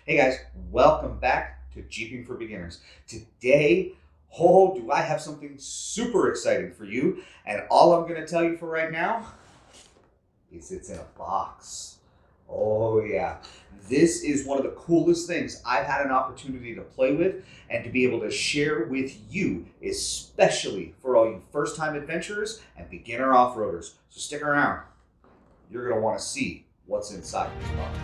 Hey guys, welcome back to Jeeping for Beginners. Today, do I have something super exciting for you, and all I'm going to tell you for right now is it's in a box. Oh yeah, this is one of the coolest things I've had an opportunity to play with and to be able to share with you, especially for all you first-time adventurers and beginner off-roaders. So stick around. You're going to want to see what's inside this box.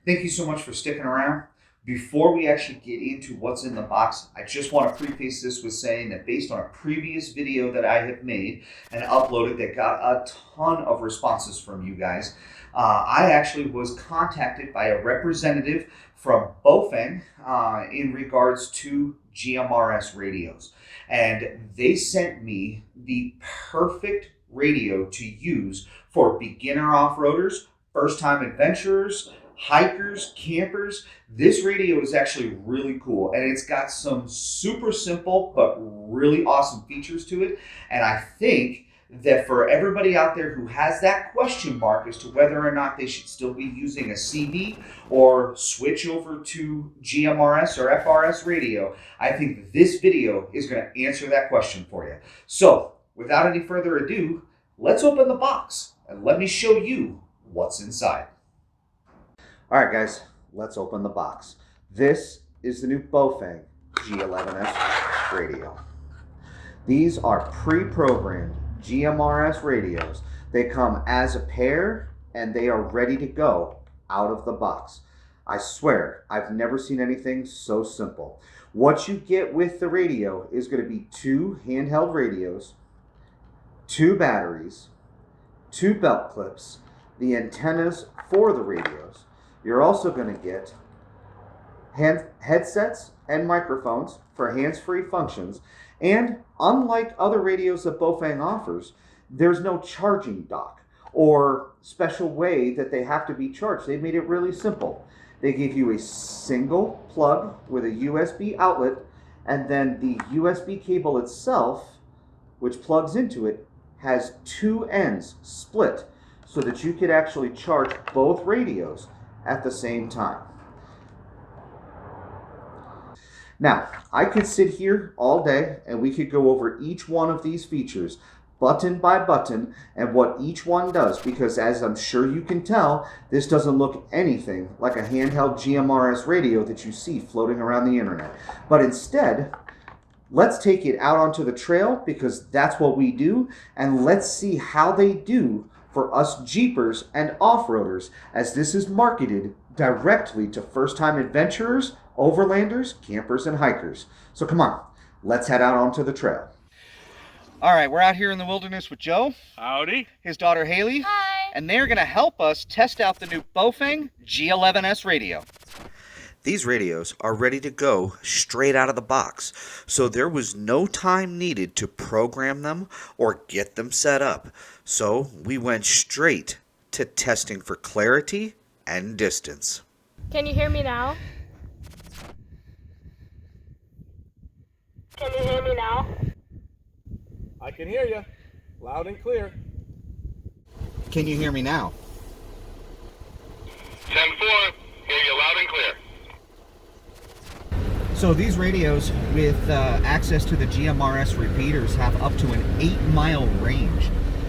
Thank you so much for sticking around. Before we actually get into what's in the box, I just want to preface this with saying that based on a previous video that I have made and uploaded that got a ton of responses from you guys, I actually was contacted by a representative from Baofeng in regards to GMRS radios. And they sent me the perfect radio to use for beginner off-roaders, first-time adventurers, hikers, campers. This radio is actually really cool, and it's got some super simple but really awesome features to it. And I think that for everybody out there who has that question mark as to whether or not they should still be using a CB or switch over to GMRS or FRS radio, I think this video is going to answer that question for you. So without any further ado, let's open the box and let me show you what's inside. All right, guys, let's open the box. This is the new Baofeng G11s radio. These are pre-programmed GMRS radios. They come as a pair, and they are ready to go out of the box. I swear, I've never seen anything so simple. What you get with the radio is going to be 2 handheld radios, 2 batteries, 2 belt clips, the antennas for the radios. You're also going to get headsets and microphones for hands-free functions. And unlike other radios that Baofeng offers, there's no charging dock or special way that they have to be charged. They made it really simple. They give you a single plug with a USB outlet, and then the USB cable itself, which plugs into it, has 2 ends split so that you could actually charge both radios at the same time. Now, I could sit here all day and we could go over each one of these features button by button and what each one does, because as I'm sure you can tell, this doesn't look anything like a handheld GMRS radio that you see floating around the internet. But instead, let's take it out onto the trail, because that's what we do, and let's see how they do for us Jeepers and off-roaders, as this is marketed directly to first-time adventurers, overlanders, campers, and hikers. So come on, let's head out onto the trail. All right, we're out here in the wilderness with Joe. Howdy. His daughter Haley. Hi. And they're going to help us test out the new Baofeng G11s radio. These radios are ready to go straight out of the box, so there was no time needed to program them or get them set up. So we went straight to testing for clarity and distance. Can you hear me now? Can you hear me now? I can hear you, loud and clear. Can you hear me now? 10-4, hear you loud and clear. So these radios with access to the GMRS repeaters have up to an 8-mile range.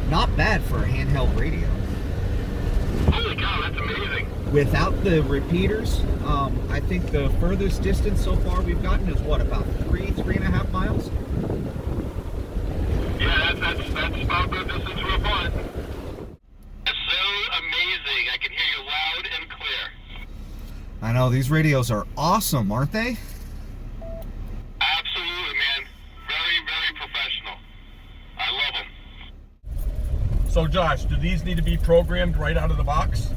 Not bad for a handheld radio. Holy cow, that's amazing. Without the repeaters, I think the furthest distance so far we've gotten is what, about 3.5 miles? Yeah, that's about good distance for a punt. It's so amazing. I can hear you loud and clear. I know, these radios are awesome, aren't they? Absolutely, man. Very, very professional. I love them. So Josh, do these need to be programmed right out of the box?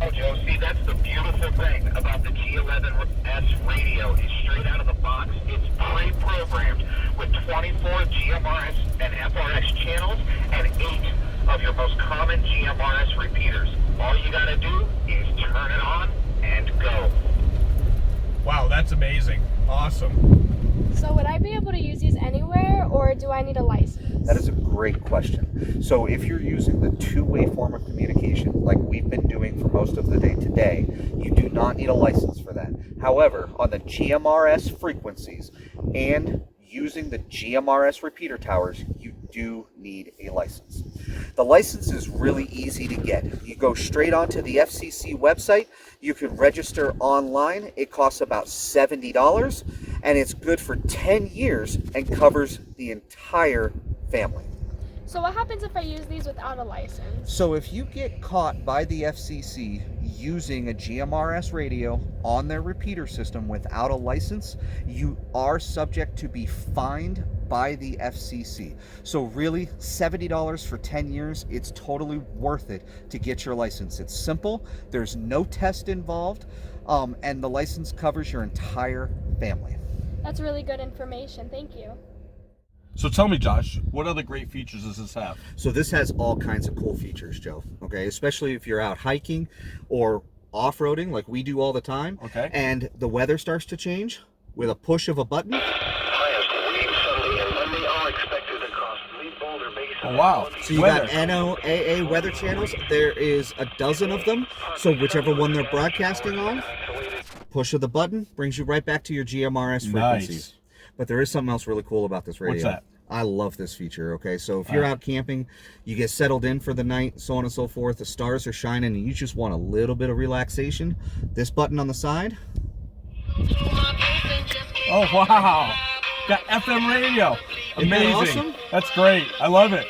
Oh, Joe, see, that's the beautiful thing about the G11s radio. Is straight out of the box. It's pre-programmed with 24 GMRS and FRS channels and 8 of your most common GMRS repeaters. All you gotta do is turn it on and go. Wow, that's amazing. Awesome. So would I be able to use these anywhere, or do I need a license? That is a great question. So if you're using the two-way form of communication, like we've been doing for most of the day today, you do not need a license for that. However, on the GMRS frequencies and using the GMRS repeater towers, you do need a license. The license is really easy to get. You go straight onto the FCC website. You can register online. It costs about $70, and it's good for 10 years and covers the entire family. So what happens if I use these without a license? So if you get caught by the FCC using a GMRS radio on their repeater system without a license, you are subject to be fined by the FCC. So really, $70 for 10 years, it's totally worth it to get your license. It's simple, there's no test involved, and the license covers your entire family. That's really good information. Thank you. So tell me, Josh, what other great features does this have? So this has all kinds of cool features, Joe. Okay, especially if you're out hiking or off-roading like we do all the time. Okay. And the weather starts to change with a push of a button. Highest wave suddenly and Monday are expected across the Boulder Basin. Oh, wow. So you got NOAA weather channels. There is a dozen of them. So whichever one they're broadcasting on, push of the button brings you right back to your GMRS frequencies. Nice. But there is something else really cool about this radio. What's that? I love this feature, okay? So if you're out camping, you get settled in for the night, so on and so forth, the stars are shining, and you just want a little bit of relaxation, this button on the side. Oh, wow. Got FM radio. Isn't that Amazing. awesome? That's great. I love it.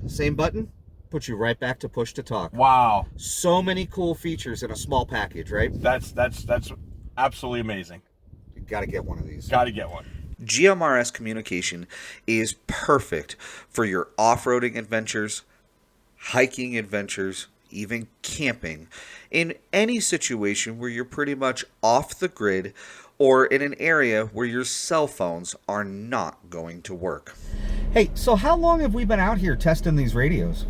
Same button, puts you right back to push to talk. Wow. So many cool features in a small package, right? That's absolutely amazing. You gotta get one of these. Got to get one. GMRS communication is perfect for your off-roading adventures, hiking adventures, even camping, in any situation where you're pretty much off the grid or in an area where your cell phones are not going to work. Hey, so how long have we been out here testing these radios?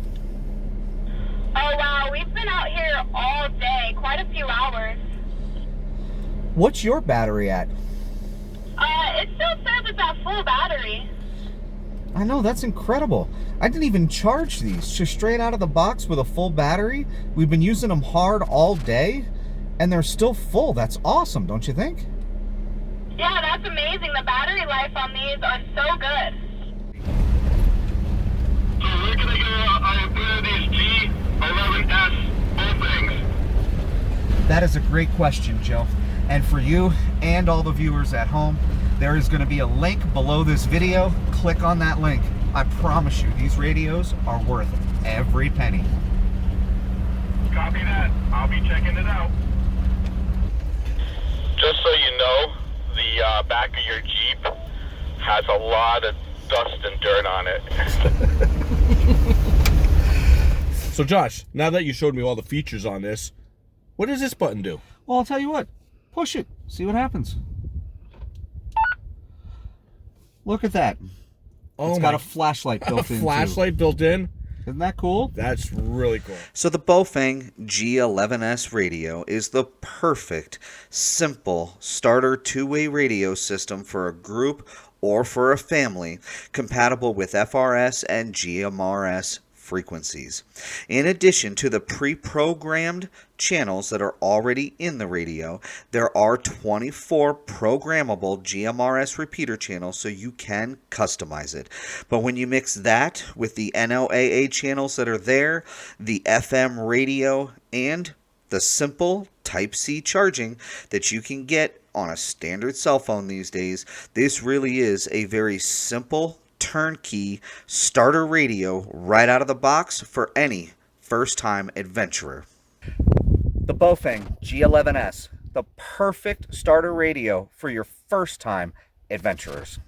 Oh wow, we've been out here all day, quite a few hours. What's your battery at? It still says it's at full battery. I know, that's incredible. I didn't even charge these, just straight out of the box with a full battery. We've been using them hard all day, and they're still full. That's awesome, don't you think? Yeah, that's amazing. The battery life on these are so good. So where can I get one of these G11s Baofengs? That is a great question, Joe. And for you and all the viewers at home, there is going to be a link below this video. Click on that link. I promise you, these radios are worth every penny. Copy that. I'll be checking it out. Just so you know, the back of your Jeep has a lot of dust and dirt on it. So Josh, now that you showed me all the features on this, what does this button do? Well, I'll tell you what. Push it. See what happens. Look at that. Oh, It's got a flashlight built in. flashlight built in? Isn't that cool? That's really cool. So the Baofeng G11s radio is the perfect, simple starter two-way radio system for a group or for a family, compatible with FRS and GMRS frequencies. In addition to the pre-programmed channels that are already in the radio, there are 24 programmable GMRS repeater channels, so you can customize it. But when you mix that with the NOAA channels that are there, the FM radio, and the simple Type-C charging that you can get on a standard cell phone these days, this really is a very simple, turnkey starter radio right out of the box for any first-time adventurer. The Baofeng G11s, the perfect starter radio for your first-time adventurers.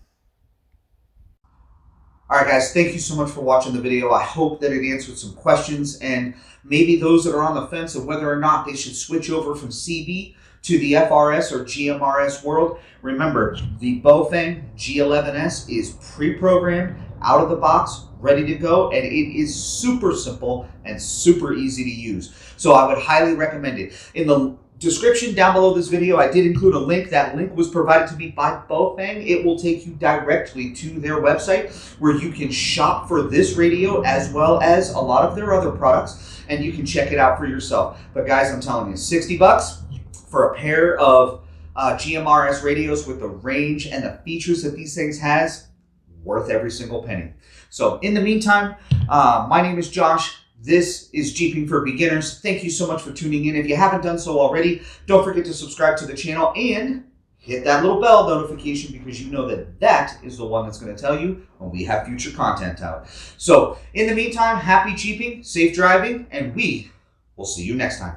All right, guys, thank you so much for watching the video. I hope that it answered some questions, and maybe those that are on the fence of whether or not they should switch over from CB to the FRS or GMRS world. Remember, the Baofeng G11s is pre-programmed out of the box, ready to go, and it is super simple and super easy to use. So I would highly recommend it. In the description down below this video, I did include a link. That link was provided to me by Baofeng. It will take you directly to their website where you can shop for this radio as well as a lot of their other products, and you can check it out for yourself. But guys, I'm telling you, $60 for a pair of GMRS radios with the range and the features that these things has, worth every single penny. So in the meantime, my name is Josh. This is Jeeping for Beginners. Thank you so much for tuning in. If you haven't done so already, don't forget to subscribe to the channel and hit that little bell notification, because you know that that is the one that's going to tell you when we have future content out. So in the meantime, happy Jeeping, safe driving, and we will see you next time.